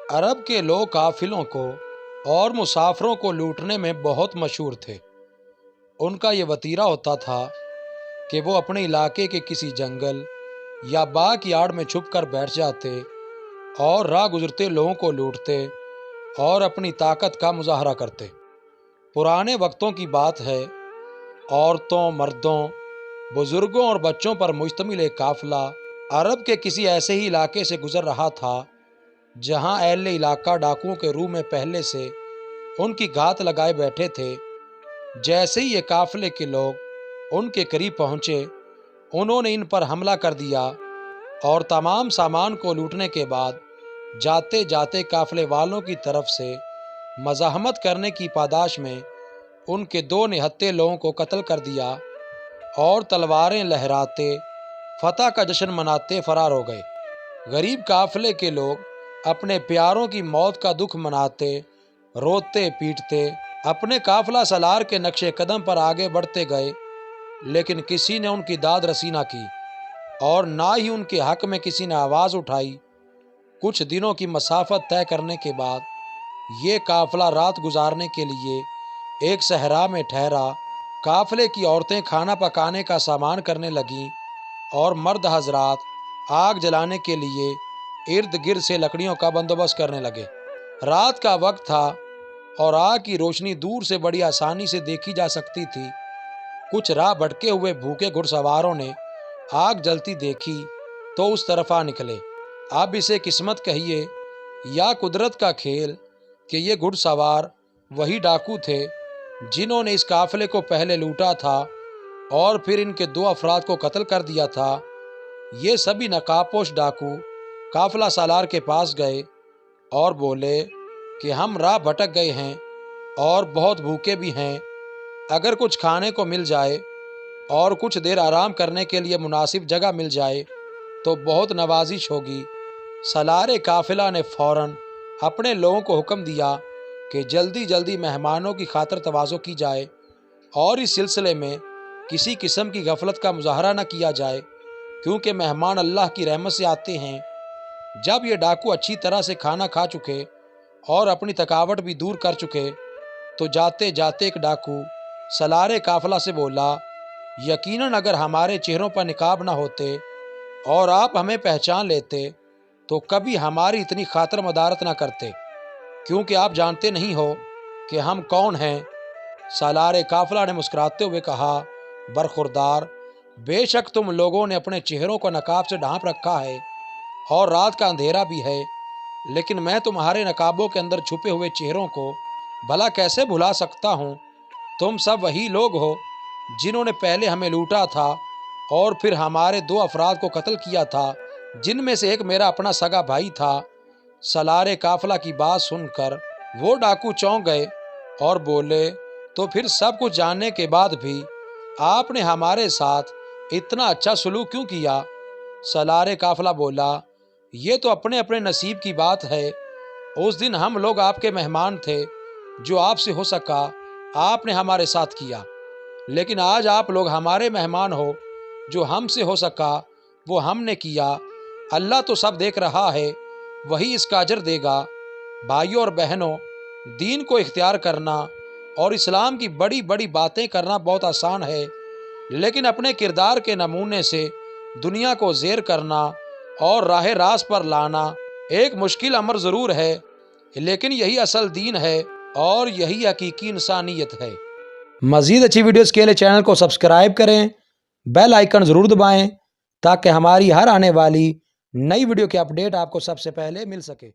عرب کے لوگ قافلوں کو اور مسافروں کو لوٹنے میں بہت مشہور تھے۔ ان کا یہ وتیرہ ہوتا تھا کہ وہ اپنے علاقے کے کسی جنگل یا باغ کی آڑ میں چھپ کر بیٹھ جاتے اور راہ گزرتے لوگوں کو لوٹتے اور اپنی طاقت کا مظاہرہ کرتے۔ پرانے وقتوں کی بات ہے، عورتوں، مردوں، بزرگوں اور بچوں پر مشتمل ایک قافلہ عرب کے کسی ایسے ہی علاقے سے گزر رہا تھا جہاں اہل علاقہ ڈاکوؤں کے روح میں پہلے سے ان کی گھات لگائے بیٹھے تھے۔ جیسے ہی یہ قافلے کے لوگ ان کے قریب پہنچے، انہوں نے ان پر حملہ کر دیا اور تمام سامان کو لوٹنے کے بعد جاتے جاتے قافلے والوں کی طرف سے مزاحمت کرنے کی پاداش میں ان کے 2 نہتے لوگوں کو قتل کر دیا اور تلواریں لہراتے فتح کا جشن مناتے فرار ہو گئے۔ غریب قافلے کے لوگ اپنے پیاروں کی موت کا دکھ مناتے، روتے پیٹتے اپنے قافلہ سالار کے نقش قدم پر آگے بڑھتے گئے، لیکن کسی نے ان کی داد رسی نہ کی اور نہ ہی ان کے حق میں کسی نے آواز اٹھائی۔ کچھ دنوں کی مسافت طے کرنے کے بعد یہ قافلہ رات گزارنے کے لیے ایک صحرا میں ٹھہرا۔ قافلے کی عورتیں کھانا پکانے کا سامان کرنے لگیں اور مرد حضرات آگ جلانے کے لیے ارد گرد سے لکڑیوں کا بندوبست کرنے لگے۔ رات کا وقت تھا اور آگ کی روشنی دور سے بڑی آسانی سے دیکھی جا سکتی تھی۔ کچھ راہ بھٹکے ہوئے بھوکے گھڑ سواروں نے آگ جلتی دیکھی تو اس طرف آ نکلے۔ اب اسے قسمت کہیے یا قدرت کا کھیل کہ یہ گھڑ سوار وہی ڈاکو تھے جنہوں نے اس قافلے کو پہلے لوٹا تھا اور پھر ان کے 2 افراد کو قتل کر دیا تھا۔ یہ سبھی نقاب پوش ڈاکو قافلہ سالار کے پاس گئے اور بولے کہ ہم راہ بھٹک گئے ہیں اور بہت بھوکے بھی ہیں، اگر کچھ کھانے کو مل جائے اور کچھ دیر آرام کرنے کے لیے مناسب جگہ مل جائے تو بہت نوازش ہوگی۔ سالار قافلہ نے فوراً اپنے لوگوں کو حکم دیا کہ جلدی جلدی مہمانوں کی خاطر تواضع کی جائے اور اس سلسلے میں کسی قسم کی غفلت کا مظاہرہ نہ کیا جائے، کیونکہ مہمان اللہ کی رحمت سے آتے ہیں۔ جب یہ ڈاکو اچھی طرح سے کھانا کھا چکے اور اپنی تھکاوٹ بھی دور کر چکے تو جاتے جاتے ایک ڈاکو سالار قافلہ سے بولا، یقیناً اگر ہمارے چہروں پر نقاب نہ ہوتے اور آپ ہمیں پہچان لیتے تو کبھی ہماری اتنی خاطر مدارت نہ کرتے، کیونکہ آپ جانتے نہیں ہو کہ ہم کون ہیں۔ سالار قافلہ نے مسکراتے ہوئے کہا، برخوردار، بے شک تم لوگوں نے اپنے چہروں کو نقاب سے ڈھانپ رکھا ہے اور رات کا اندھیرا بھی ہے، لیکن میں تمہارے نقابوں کے اندر چھپے ہوئے چہروں کو بھلا کیسے بھلا سکتا ہوں؟ تم سب وہی لوگ ہو جنہوں نے پہلے ہمیں لوٹا تھا اور پھر ہمارے 2 افراد کو قتل کیا تھا، جن میں سے ایک میرا اپنا سگا بھائی تھا۔ سالار قافلہ کی بات سن کر وہ ڈاکو چونک گئے اور بولے، تو پھر سب کچھ جاننے کے بعد بھی آپ نے ہمارے ساتھ اتنا اچھا سلوک کیوں کیا؟ سالار قافلہ بولا، یہ تو اپنے اپنے نصیب کی بات ہے۔ اس دن ہم لوگ آپ کے مہمان تھے، جو آپ سے ہو سکا آپ نے ہمارے ساتھ کیا، لیکن آج آپ لوگ ہمارے مہمان ہو، جو ہم سے ہو سکا وہ ہم نے کیا۔ اللہ تو سب دیکھ رہا ہے، وہی اس کا اجر دے گا۔ بھائیوں اور بہنوں، دین کو اختیار کرنا اور اسلام کی بڑی بڑی باتیں کرنا بہت آسان ہے، لیکن اپنے کردار کے نمونے سے دنیا کو زیر کرنا اور راہ راست پر لانا ایک مشکل امر ضرور ہے، لیکن یہی اصل دین ہے اور یہی حقیقی انسانیت ہے۔ مزید اچھی ویڈیوز کے لیے چینل کو سبسکرائب کریں، بیل آئیکن ضرور دبائیں تاکہ ہماری ہر آنے والی نئی ویڈیو کی اپڈیٹ آپ کو سب سے پہلے مل سکے۔